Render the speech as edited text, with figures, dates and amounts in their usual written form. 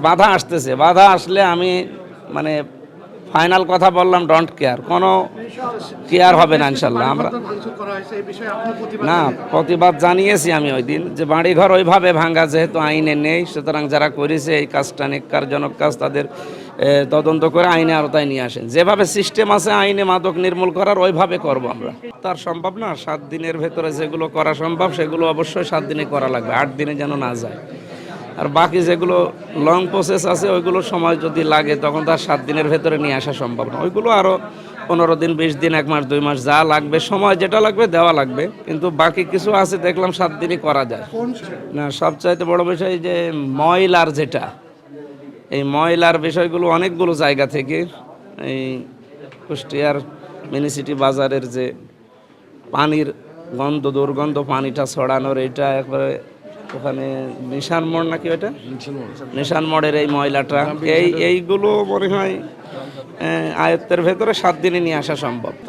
বাধা আসতেছে, বাধা আসলে আমি মানে ফাইনাল কথা বললাম, ডোন্ট কেয়ার, কোনো কেয়ার হবে না ইনশাল্লাহ। আমরা না, প্রতিবাদ জানিয়েছি আমি ওই দিন যে বাড়িঘর ওইভাবে ভাঙ্গা যেহেতু আইনে নেই, সুতরাং যারা করেছে এই কাজটা নিকারজনক কাজ, তাদের তদন্ত করে আইনে আওতায় নিয়ে আসেন। যেভাবে সিস্টেম আছে আইনে মাদক নির্মূল করার, ওইভাবে করব আমরা। তার সম্ভব না 7 দিনের ভেতরে যেগুলো করা সম্ভব সেগুলো অবশ্যই 7 দিনে করা লাগবে, 8 দিনে যেন না যায়। আর বাকি যেগুলো লং প্রসেস আছে ওইগুলো সময় যদি লাগে তখন তার 7 দিনের ভেতরে নিয়ে আসা সম্ভব না। ওইগুলো আরও 15 দিন, 20 দিন, 1 মাস, 2 মাস যা লাগবে, সময় যেটা লাগবে দেওয়া লাগবে। কিন্তু বাকি কিছু আছে দেখলাম 7 দিনই করা যায় না। সবচাইতে বড় বিষয় যে ময়লার, যেটা এই ময়লার বিষয়গুলো অনেকগুলো জায়গা থেকে, এই কুষ্টিয়ার মিনিসিটি বাজারের যে পানির গন্ধ, দুর্গন্ধ পানিটা ছড়ানোর, এটা একবারে ওখানে নিশান মোড় নাকি, ওটা নিশান মোড়ের এই ময়লাটা, এইগুলো মনে হয় আয়ত্তের ভেতরে 7 দিনে নিয়ে আসা সম্ভব।